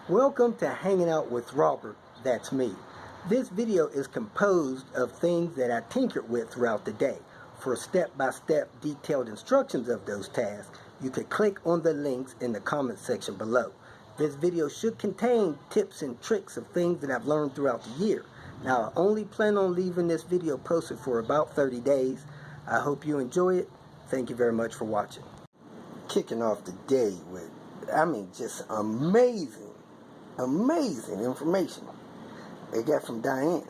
Welcome to Hanging Out with Robert, that's me. This video is composed of things that I tinkered with throughout the day. For step-by-step detailed instructions of those tasks, you can click on the links in the comment section below. This video should contain tips and tricks of things that I've learned throughout the year. Now, I only plan on leaving this video posted for about 30 days. I hope you enjoy it. Thank you very much for watching. Kicking off the day with, just amazing information I got from Diane.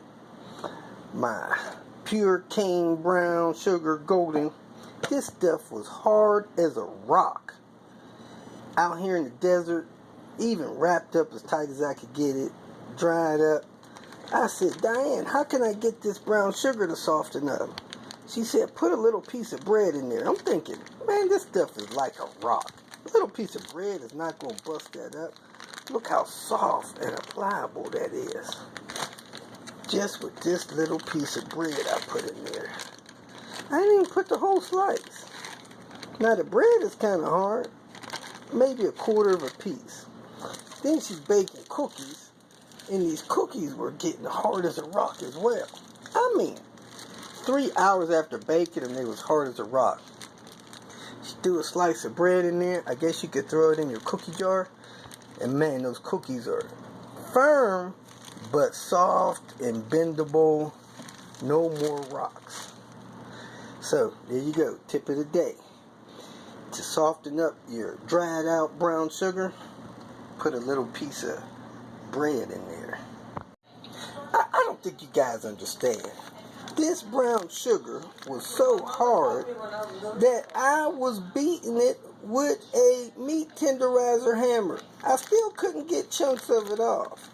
My pure cane brown sugar golden. This stuff was hard as a rock. Out here in the desert, even wrapped up as tight as I could get it, dried up. I said, Diane, how can I get this brown sugar to soften up? She said, put a little piece of bread in there. I'm thinking, man, this stuff is like a rock. A little piece of bread is not going to bust that up. Look how soft and pliable that is. Just with this little piece of bread I put in there. I didn't even put the whole slice. Now the bread is kind of hard. Maybe a quarter of a piece. Then she's baking cookies. And these cookies were getting hard as a rock as well. 3 hours after baking them, they was hard as a rock. She threw a slice of bread in there. I guess you could throw it in your cookie jar. And man, those cookies are firm, but soft and bendable. No more rocks. So, there you go. Tip of the day. To soften up your dried out brown sugar, put a little piece of bread in there. I don't think you guys understand. This brown sugar was so hard that I was beating it with a meat tenderizer hammer. I still couldn't get chunks of it off.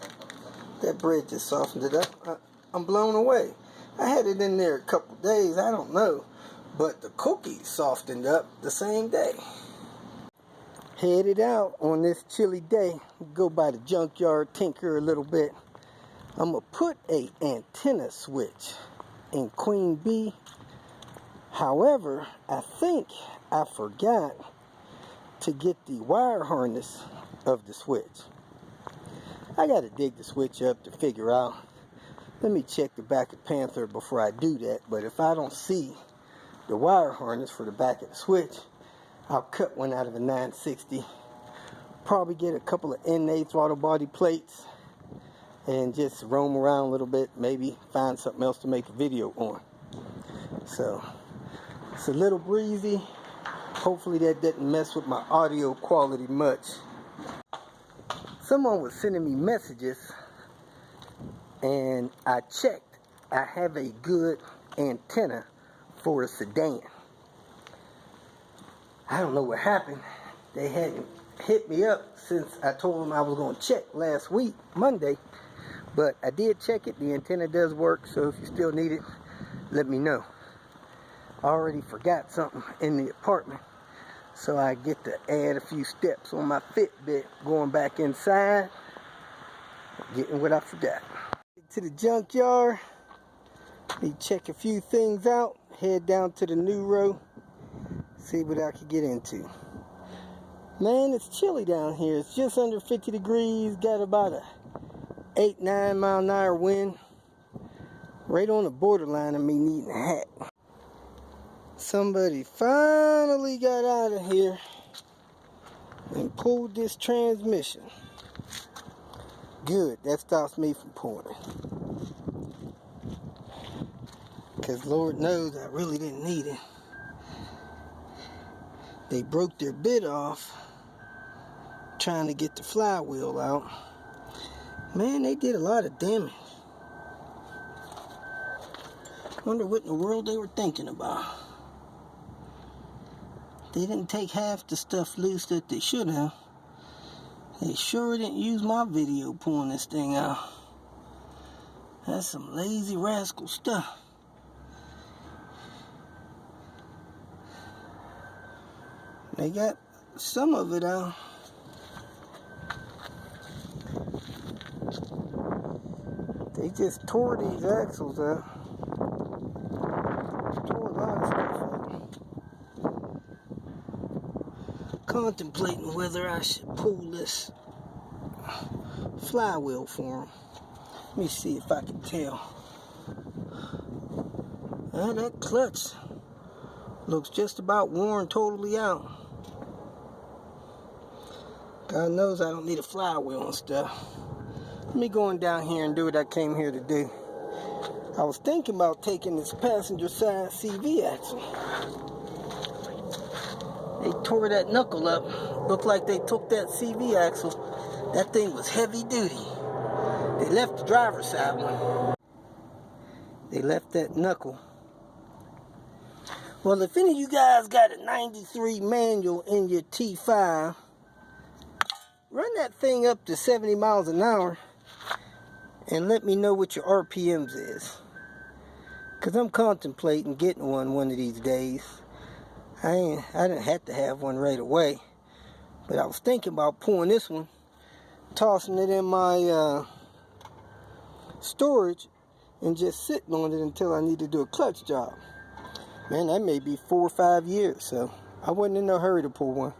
That bread just softened it up. I'm blown away. I had it in there a couple days, I don't know. But the cookies softened up the same day. Headed out on this chilly day. Go by the junkyard, tinker a little bit. I'm going to put a antenna switch in Queen Bee. However, I think I forgot to get the wire harness of the switch. I got to dig the switch up to figure out. Let me check the back of Panther before I do that. But if I don't see the wire harness for the back of the switch, I'll cut one out of a 960. Probably get a couple of NA throttle body plates and just roam around a little bit. Maybe find something else to make a video on. So it's a little breezy. Hopefully that didn't mess with my audio quality much. Someone was sending me messages and I checked. I have a good antenna for a sedan. I don't know what happened. They hadn't hit me up since I told them I was going to check last week, Monday. But I did check it. The antenna does work, so if you still need it, let me know. I already forgot something in the apartment, so I get to add a few steps on my Fitbit going back inside, getting what I forgot. To the junkyard, need to check a few things out, head down to the new row, see what I can get into. Man, it's chilly down here. It's just under 50 degrees, got about a 8-9 mile an hour wind, right on the borderline of me needing a hat. Somebody finally got out of here and pulled this transmission. Good, that stops me from pulling. Because Lord knows I really didn't need it. They broke their bit off trying to get the flywheel out. Man, they did a lot of damage. Wonder what in the world they were thinking about. They didn't take half the stuff loose that they should have. They sure didn't use my video pulling this thing out. That's some lazy rascal stuff. They got some of it out. They just tore these axles out. Tore a lot of stuff out. Contemplating whether I should pull this flywheel for him. Let me see if I can tell. That clutch looks just about worn totally out. God knows I don't need a flywheel and stuff. Let me go on down here and do what I came here to do. I was thinking about taking this passenger side CV axle. They tore that knuckle up. Looked like they took that CV axle. That thing was heavy duty. They left the driver's side one. They left that knuckle. Well, if any of you guys got a 93 manual in your T5, run that thing up to 70 miles an hour and let me know what your RPMs is. Because I'm contemplating getting one of these days. I didn't have to have one right away. But I was thinking about pulling this one, tossing it in my storage, and just sitting on it until I need to do a clutch job. Man, that may be 4 or 5 years, so I wasn't in no hurry to pull one.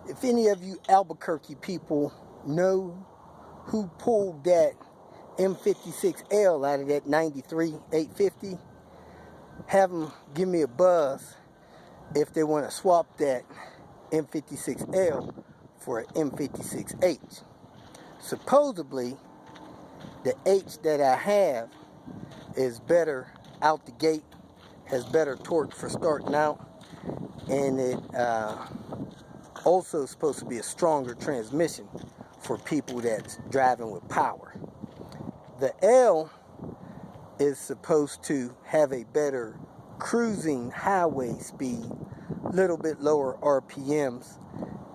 If any of you Albuquerque people know who pulled that M56L out of that 93 850, have them give me a buzz if they want to swap that M56L for an M56H. Supposedly, the H that I have is better out the gate, has better torque for starting out, and it also is supposed to be a stronger transmission for people that's driving with power. The L is supposed to have a better cruising highway speed, little bit lower RPMs,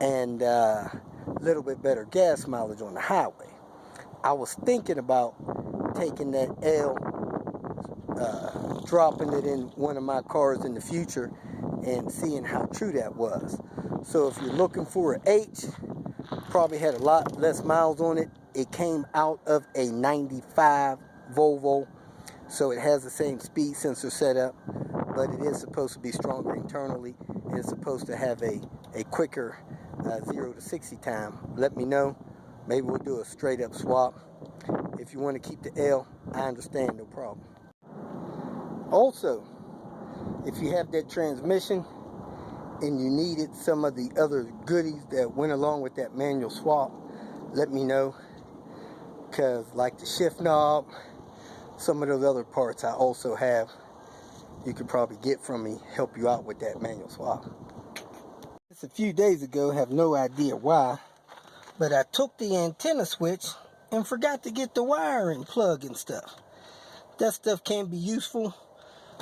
and a little bit better gas mileage on the highway. I was thinking about taking that L, dropping it in one of my cars in the future and seeing how true that was. So if you're looking for an H, probably had a lot less miles on it. It came out of a 95 Volvo, so it has the same speed sensor setup, but it is supposed to be stronger internally, and it's supposed to have a quicker 0 to 60 time. Let me know. Maybe we'll do a straight up swap. If you want to keep the L, I understand, no problem. Also, if you have that transmission and you needed some of the other goodies that went along with that manual swap, let me know. Because like the shift knob, some of those other parts I also have, you could probably get from me, help you out with that manual swap. Just a few days ago, have no idea why, but I took the antenna switch and forgot to get the wiring plug and stuff. That stuff can be useful,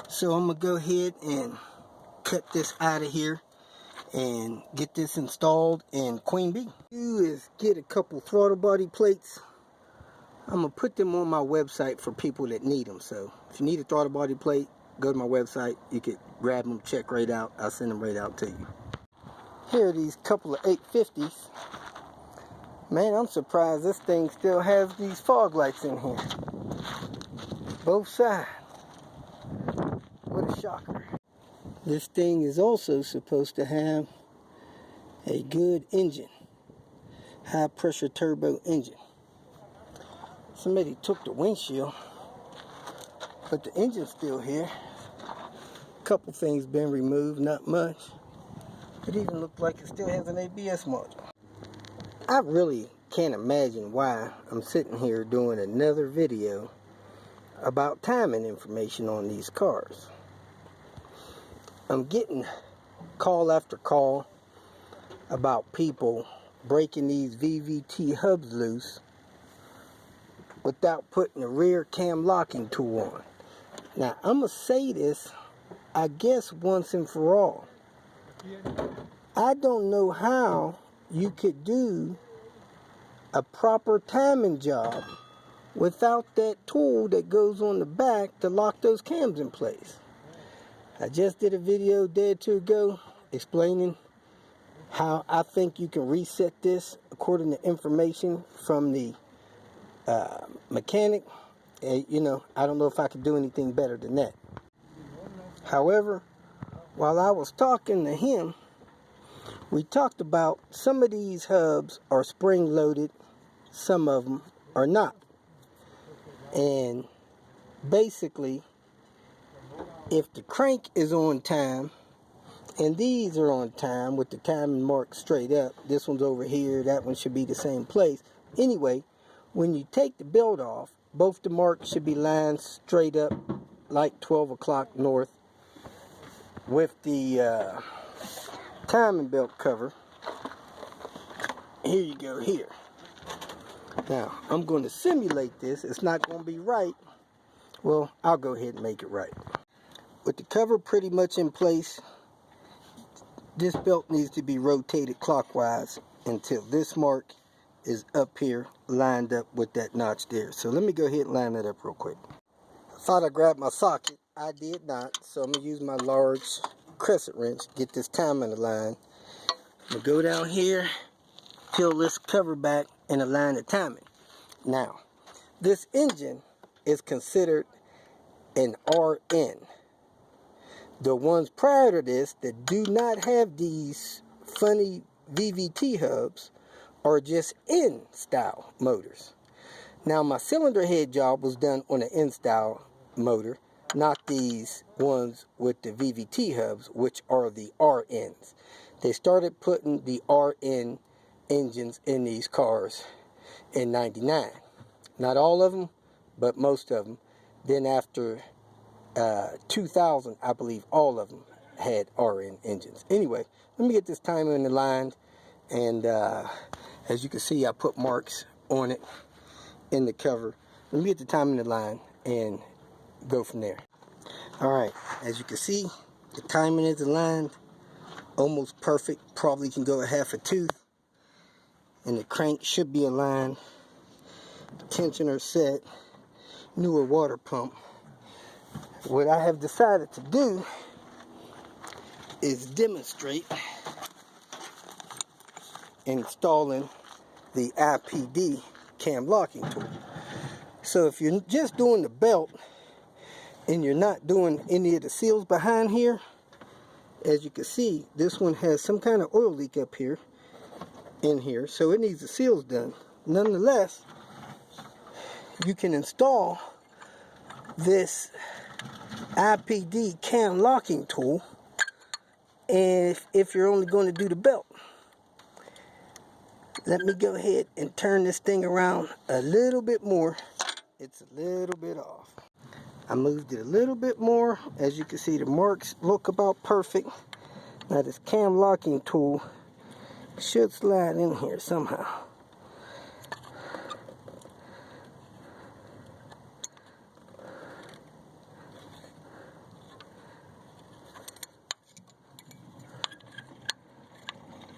so I'm going to go ahead and cut this out of here and get this installed in Queen Bee. Do is get a couple throttle body plates. I'm going to put them on my website for people that need them. So if you need a throttle body plate, go to my website. You could grab them, check right out. I'll send them right out to you. Here are these couple of 850s. Man, I'm surprised this thing still has these fog lights in here. Both sides. What a shocker. This thing is also supposed to have a good engine. High pressure turbo engine. Somebody took the windshield, but the engine's still here. A couple things been removed, not much. It even looked like it still has an ABS module. I really can't imagine why I'm sitting here doing another video about timing information on these cars. I'm getting call after call about people breaking these VVT hubs loose without putting the rear cam locking tool on. Now, I'm going to say this, I guess, once and for all. I don't know how you could do a proper timing job without that tool that goes on the back to lock those cams in place. I just did a video a day or two ago explaining how I think you can reset this according to information from the mechanic. You know, I don't know if I could do anything better than that. However, while I was talking to him, we talked about some of these hubs are spring loaded some of them are not. And basically, if the crank is on time, and these are on time with the timing marked straight up, this one's over here, that one should be the same place. Anyway, when you take the belt off, both the marks should be lined straight up like 12 o'clock north with the timing belt cover. Here you go, here. Now, I'm going to simulate this. It's not going to be right. Well, I'll go ahead and make it right. With the cover pretty much in place, this belt needs to be rotated clockwise until this mark is up here, lined up with that notch there. So let me go ahead and line that up real quick. I thought I grabbed my socket. I did not. So I'm going to use my large crescent wrench, get this timing aligned. I'm going to go down here, peel this cover back, and align the timing. Now, this engine is considered an RN. The ones prior to this that do not have these funny VVT hubs are just N style motors. Now, my cylinder head job was done on an N style motor, not these ones with the VVT hubs, which are the RNs. They started putting the RN engines in these cars in '99. Not all of them, but most of them. Then after 2000, I believe all of them had RN engines. Anyway, let me get this timer in the line, and as you can see, I put marks on it in the cover. Let me get the time in the line and go from there. Alright, as you can see, the timing is aligned, almost perfect. Probably can go a half a tooth, and the crank should be aligned. Tensioner set, newer water pump. What I have decided to do is demonstrate installing the IPD cam locking tool. So if you're just doing the belt and you're not doing any of the seals behind here, as you can see, this one has some kind of oil leak up here in here, so it needs the seals done. Nonetheless, you can install this IPD cam locking tool, and if you're only going to do the belt. Let me go ahead and turn this thing around a little bit more. It's a little bit off. I moved it a little bit more. As you can see, the marks look about perfect. Now this cam locking tool should slide in here somehow.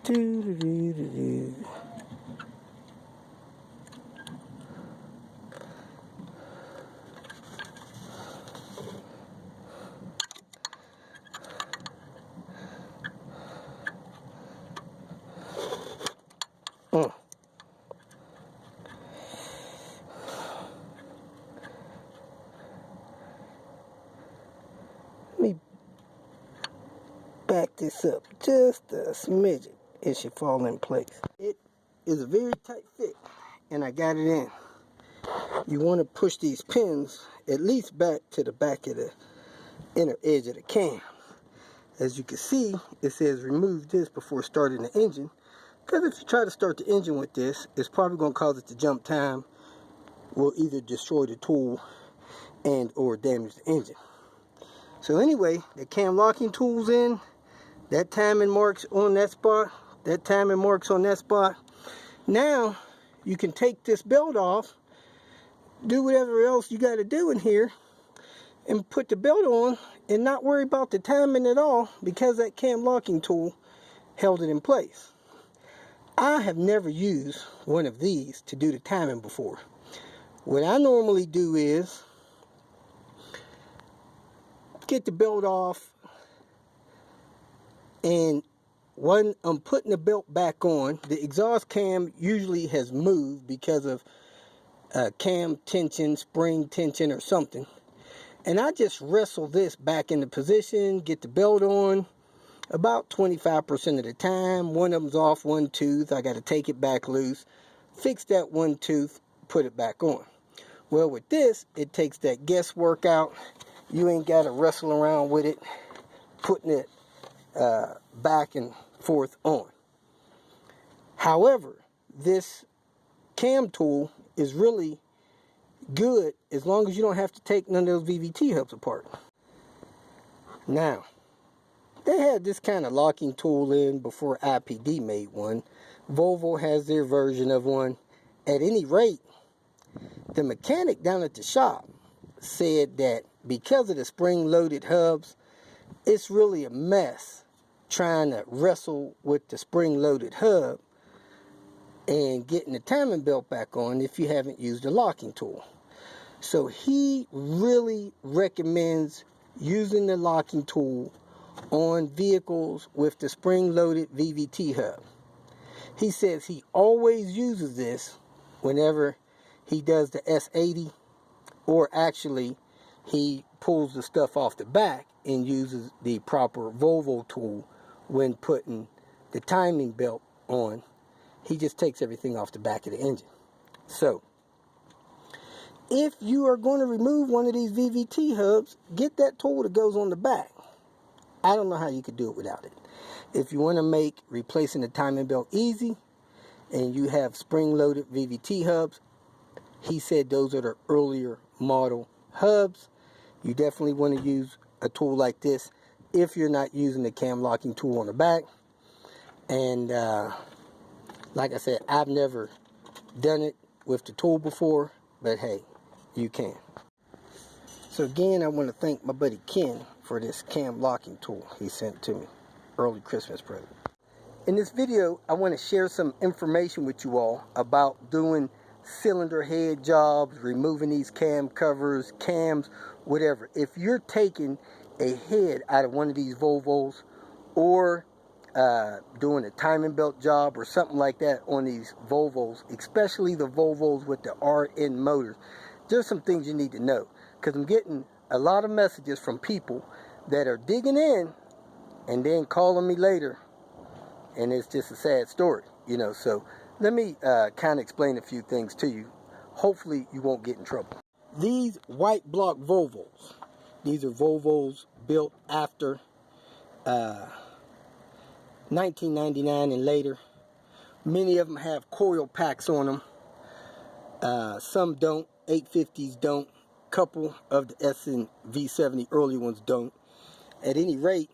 Doo-doo-doo-doo-doo. Let me back this up just a smidgen. It should fall in place. It is a very tight fit, and I got it in. You want to push these pins at least back to the back of the inner edge of the cam. As you can see, it says remove this before starting the engine, because if you try to start the engine with this, it's probably going to cause it to jump time, will either destroy the tool and or damage the engine. So anyway, the cam locking tool's in. That timing marks on that spot. That timing marks on that spot. Now you can take this belt off, do whatever else you got to do in here, and put the belt on and not worry about the timing at all, because that cam locking tool held it in place. I have never used one of these to do the timing before. What I normally do is get the belt off, and when I'm putting the belt back on, the exhaust cam usually has moved because of cam tension, spring tension, or something. And I just wrestle this back into position, get the belt on about 25% of the time. One of them's off one tooth. I got to take it back loose. fix that one tooth, put it back on. Well, with this, it takes that guesswork out. You ain't got to wrestle around with it, putting it back and forth on. However, this cam tool is really good as long as you don't have to take none of those VVT hubs apart. Now, they had this kind of locking tool in before IPD made one. Volvo has their version of one. At any rate, the mechanic down at the shop said that because of the spring-loaded hubs, it's really a mess trying to wrestle with the spring-loaded hub and getting the timing belt back on if you haven't used the locking tool. So he really recommends using the locking tool on vehicles with the spring-loaded VVT hub. He says he always uses this whenever he does the S80, or actually he pulls the stuff off the back and uses the proper Volvo tool when putting the timing belt on. He just takes everything off the back of the engine. So, if you are going to remove one of these VVT hubs, get that tool that goes on the back. I don't know how you could do it without it. If you want to make replacing the timing belt easy, and you have spring-loaded VVT hubs, he said those are the earlier model hubs. You definitely want to use a tool like this if you're not using the cam locking tool on the back. And like I said, I've never done it with the tool before, but hey, you can. So again, I want to thank my buddy Ken for this cam locking tool he sent to me. Early Christmas present. In this video, I want to share some information with you all about doing cylinder head jobs, removing these cam covers, cams, whatever. If you're taking a head out of one of these Volvos, or doing a timing belt job or something like that on these Volvos, especially the Volvos with the RN motors, there's some things you need to know, because I'm getting a lot of messages from people that are digging in and then calling me later, and it's just a sad story, you know. So let me kind of explain a few things to you. Hopefully you won't get in trouble. These white block Volvos, these are Volvos built after 1999 and later. Many of them have coil packs on them. Some don't. 850s don't. Couple of the S and V70 early ones don't. At any rate,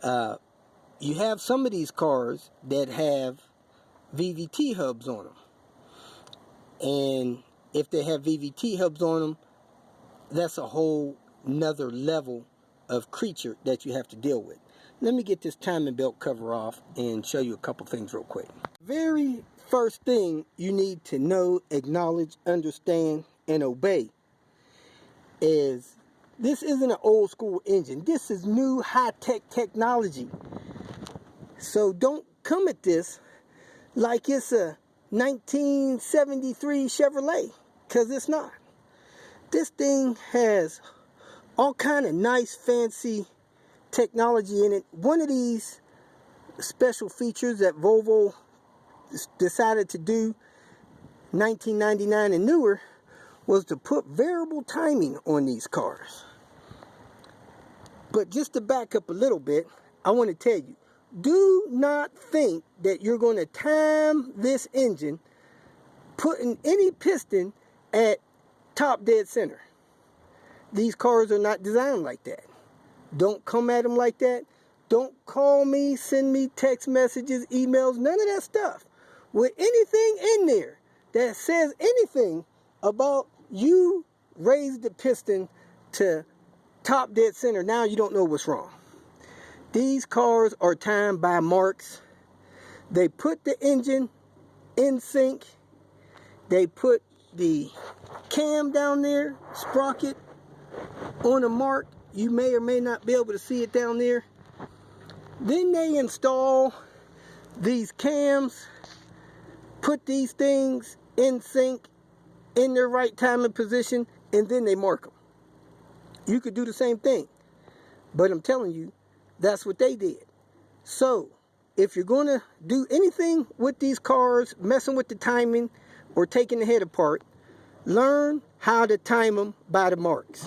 you have some of these cars that have VVT hubs on them. And if they have VVT hubs on them, that's a whole nother level of creature that you have to deal with. Let me get this timing belt cover off and show you a couple things real quick. Very first thing you need to know, acknowledge, understand, and obey is this isn't an old school engine. This is new high-tech technology. So don't come at this like it's a 1973 Chevrolet, because it's not. This thing has all kind of nice, fancy technology in it. One of these special features that Volvo decided to do 1999 and newer was to put variable timing on these cars. But just to back up a little bit, I want to tell you, do not think that you're going to time this engine putting any piston at top dead center. These cars are not designed like that. Don't come at them like that. Don't call me, send me text messages, emails, none of that stuff. With anything in there that says anything about you raise the piston to top dead center, now you don't know what's wrong. These cars are timed by marks. They put the engine in sync. They put the cam down there, sprocket, on a mark. You may or may not be able to see it down there. Then they install these cams, put these things in sync, in their right timing position, and then they mark them. You could do the same thing, but I'm telling you, that's what they did. So, if you're going to do anything with these cars, messing with the timing or taking the head apart, learn how to time them by the marks.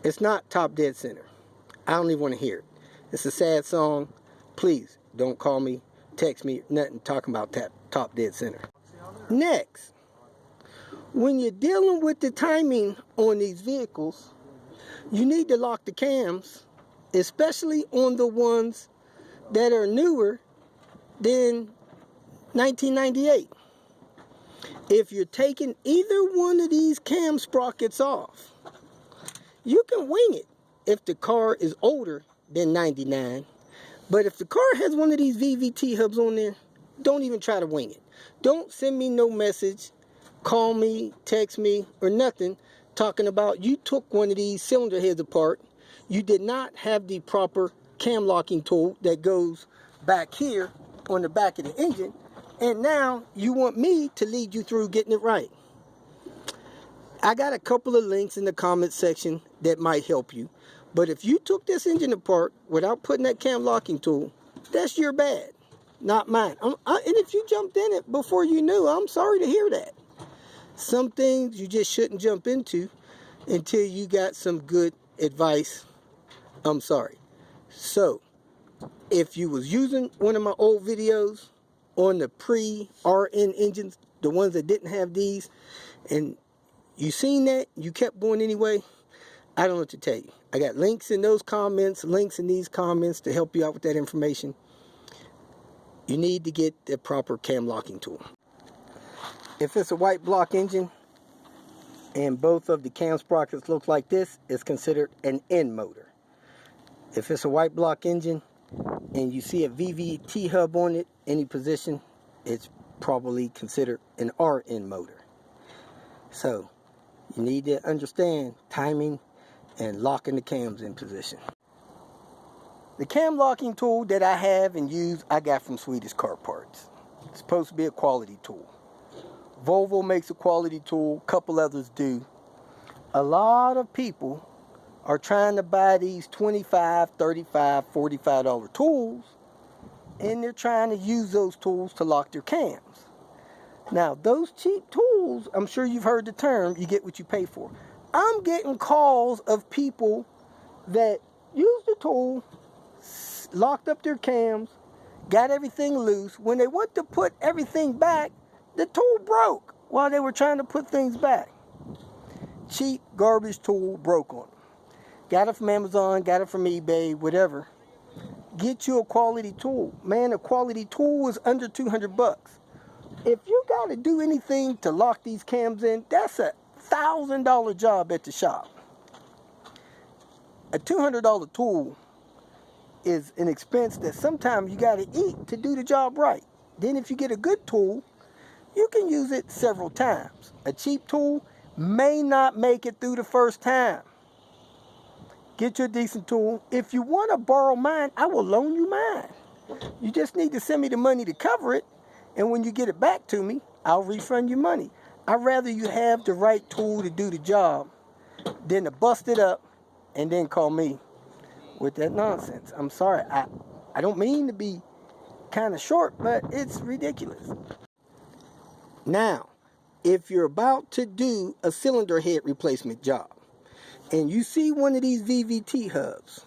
It's not top dead center. I don't even want to hear it. It's a sad song. Please don't call me, text me, nothing talking about top dead center. Next, when you're dealing with the timing on these vehicles, you need to lock the cams, especially on the ones that are newer than 1998. If you're taking either one of these cam sprockets off, you can wing it if the car is older than 99. But if the car has one of these VVT hubs on there, don't even try to wing it. Don't send me no message, call me, text me, or nothing talking about you took one of these cylinder heads apart. You did not have the proper cam locking tool that goes back here on the back of the engine, and now you want me to lead you through getting it right. I got a couple of links in the comment section that might help you. But if you took this engine apart without putting that cam locking tool, that's your bad, not mine. And if you jumped in it before you knew, I'm sorry to hear that. Some things you just shouldn't jump into until you got some good advice. I'm sorry. So, if you was using one of my old videos on the pre-RN engines, the ones that didn't have these, and you seen that, you kept going anyway, I don't know what to tell you. I got links in those comments, links in these comments to help you out with that information. You need to get the proper cam locking tool. If it's a white block engine and both of the cam sprockets look like this, it's considered an N motor. If it's a white block engine and you see a VVT hub on it, any position, it's probably considered an RN motor. So, you need to understand timing and locking the cams in position. The cam locking tool that I have and use, I got from Swedish Car Parts. It's supposed to be a quality tool. Volvo makes a quality tool, a couple others do. A lot of people are trying to buy these $25, $35, $45 tools, and they're trying to use those tools to lock their cams. Now, those cheap tools, I'm sure you've heard the term, you get what you pay for. I'm getting calls of people that used the tool, locked up their cams, got everything loose. When they went to put everything back, the tool broke while they were trying to put things back. Cheap, garbage tool broke on them. Got it from Amazon, got it from eBay, whatever. Get you a quality tool. Man, a quality tool is under 200 bucks. If you got to do anything to lock these cams in, that's a $1,000 job at the shop. A $200 tool is an expense that sometimes you got to eat to do the job right. Then if you get a good tool, you can use it several times. A cheap tool may not make it through the first time. Get you a decent tool. If you want to borrow mine, I will loan you mine. You just need to send me the money to cover it. And when you get it back to me, I'll refund you money. I'd rather you have the right tool to do the job than to bust it up and then call me with that nonsense. I'm sorry. I don't mean to be kind of short, but it's ridiculous. Now, if you're about to do a cylinder head replacement job and you see one of these VVT hubs,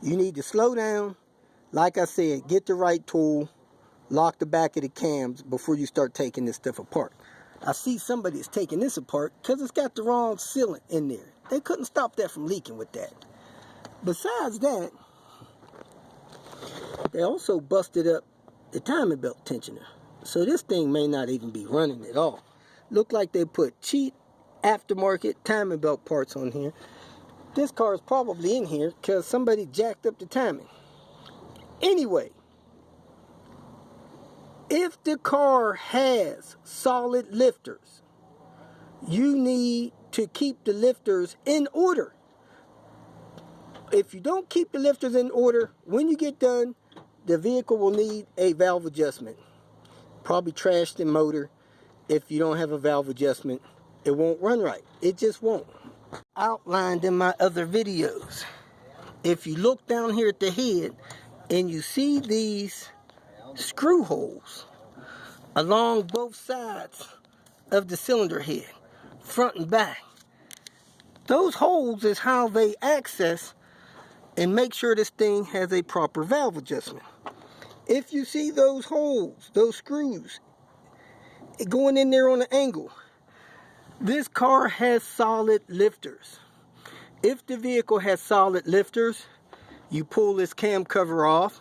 you need to slow down. Like I said, get the right tool. Lock the back of the cams before you start taking this stuff apart. I see somebody is taking this apart because it's got the wrong sealant in there. They couldn't stop that from leaking with that. Besides that, they also busted up the timing belt tensioner. So this thing may not even be running at all. Look like they put cheap aftermarket timing belt parts on here. This car is probably in here because somebody jacked up the timing. Anyway, if the car has solid lifters, you need to keep the lifters in order. If you don't keep the lifters in order, when you get done, the vehicle will need a valve adjustment. Probably trash the motor. If you don't have a valve adjustment, it won't run right. It just won't. Outlined in my other videos. If you look down here at the head and you see these screw holes along both sides of the cylinder head, front and back. Those holes is how they access and make sure this thing has a proper valve adjustment. If you see those holes, those screws going in there on an angle, this car has solid lifters. If the vehicle has solid lifters, you pull this cam cover off,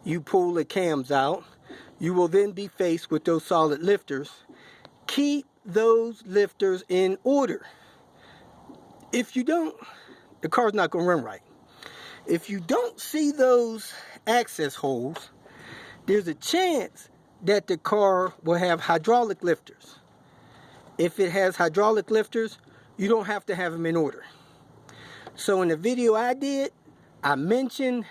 you pull the cams out, you will then be faced with those solid lifters. Keep those lifters in order. If you don't, the car's not going to run right. If you don't see those access holes, there's a chance that the car will have hydraulic lifters. If it has hydraulic lifters, you don't have to have them in order. So in the video I did, I mentioned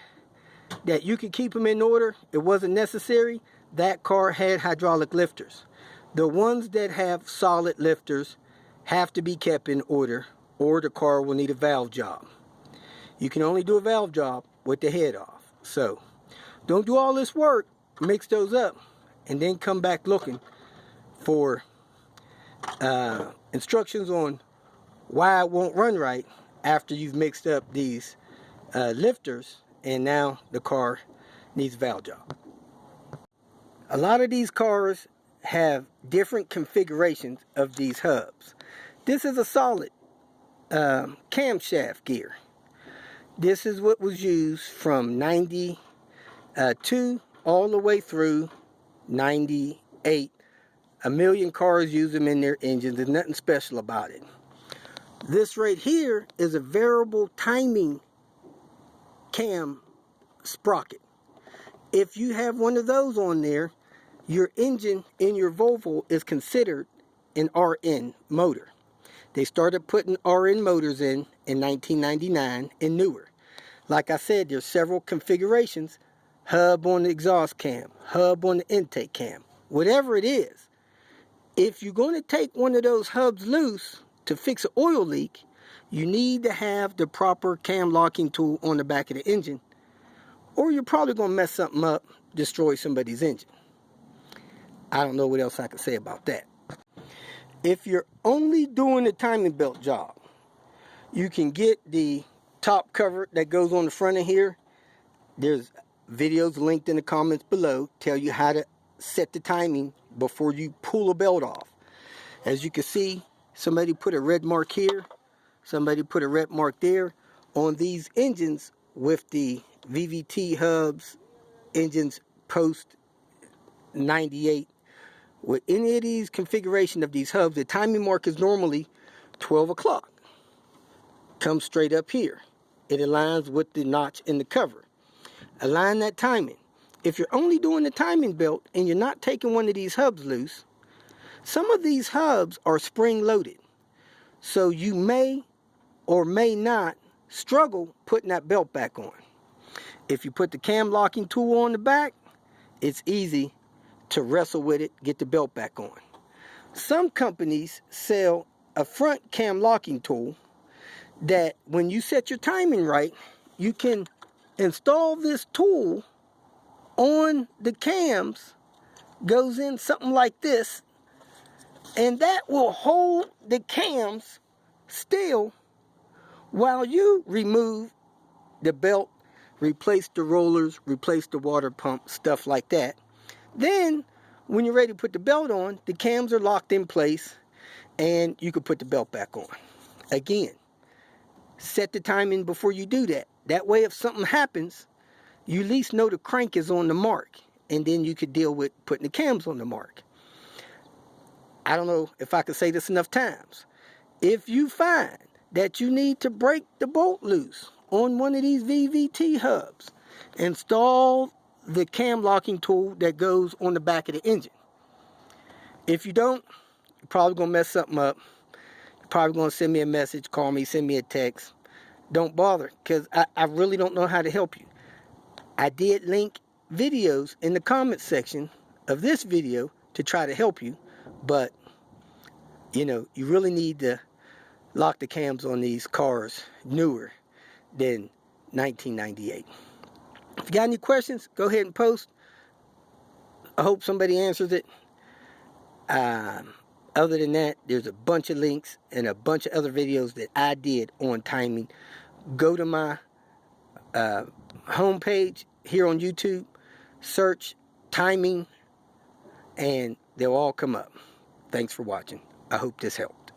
that you could keep them in order. It wasn't necessary. That car had hydraulic lifters. The ones that have solid lifters have to be kept in order, or the car will need a valve job. You can only do a valve job with the head off. So don't do all this work, mix those up, and then come back looking for instructions on why it won't run right after you've mixed up these lifters and now the car needs a valve job. A lot of these cars have different configurations of these hubs. This is a solid camshaft gear. This is what was used from 92 all the way through 98. A million cars use them in their engines. There's nothing special about it. This right here is a variable timing cam sprocket. If you have one of those on there, your engine in your Volvo is considered an RN motor. They started putting RN motors in 1999 and newer. Like I said, there's several configurations. Hub on the exhaust cam, hub on the intake cam, whatever it is. If you're going to take one of those hubs loose to fix an oil leak, you need to have the proper cam locking tool on the back of the engine, or you're probably going to mess something up, destroy somebody's engine. I don't know what else I can say about that. If you're only doing the timing belt job, you can get the top cover that goes on the front of here. There's videos linked in the comments below, tell you how to set the timing before you pull a belt off. As you can see, somebody put a red mark here, somebody put a red mark there on these engines with the VVT hubs, engines post 98. With any of these configuration of these hubs, the timing mark is normally 12 o'clock. Comes straight up here. It aligns with the notch in the cover. Align that timing. If you're only doing the timing belt and you're not taking one of these hubs loose, some of these hubs are spring loaded. So you may or may not struggle putting that belt back on. If you put the cam locking tool on the back, it's easy to wrestle with it, get the belt back on. Some companies sell a front cam locking tool that when you set your timing right, you can install this tool on the cams, goes in something like this, and that will hold the cams still while you remove the belt, replace the rollers, replace the water pump, stuff like that. Then, when you're ready to put the belt on, the cams are locked in place and you can put the belt back on. Again, set the timing before you do that. That way, if something happens, you at least know the crank is on the mark, and then you could deal with putting the cams on the mark. I don't know if I can say this enough times. If you find that you need to break the bolt loose on one of these VVT hubs, install the cam locking tool that goes on the back of the engine. If you don't, you're probably going to mess something up. You're probably going to send me a message, call me, send me a text. Don't bother, because I really don't know how to help you. I did link videos in the comment section of this video to try to help you, but you know, you really need to lock the cams on these cars newer than 1998. If you got any questions, go ahead and post. I hope somebody answers it. Other than that, there's a bunch of links and a bunch of other videos that I did on timing. Go to my homepage here on YouTube, search timing, and they'll all come up. Thanks for watching. I hope this helped.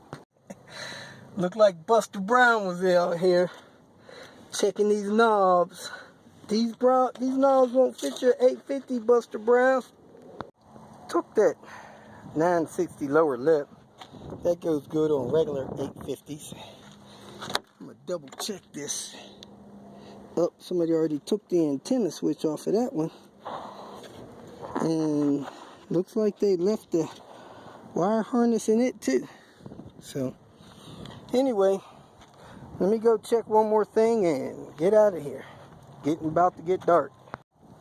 Looked like Buster Brown was out here checking these knobs. These knobs won't fit your 850, Buster Brown. Took that 960 lower lip. That goes good on regular 850s. I'm gonna double check this. Oh, somebody already took the antenna switch off of that one. And looks like they left the wire harness in it too. So, anyway, let me go check one more thing and get out of here. Getting about to get dark.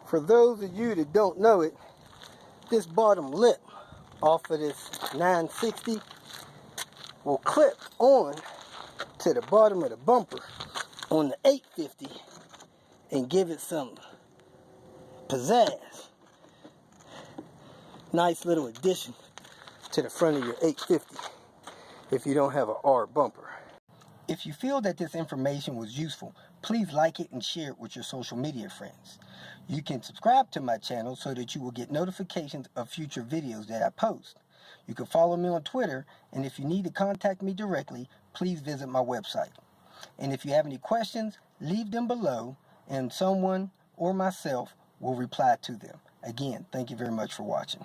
For those of you that don't know it, this bottom lip off of this 960 will clip on to the bottom of the bumper on the 850 and give it some pizzazz. Nice little addition to the front of your 850 if you don't have a R bumper. If you feel that this information was useful, please like it and share it with your social media friends. You can subscribe to my channel so that you will get notifications of future videos that I post. You can follow me on Twitter, and if you need to contact me directly, please visit my website. And if you have any questions, leave them below, and someone or myself will reply to them. Again, thank you very much for watching.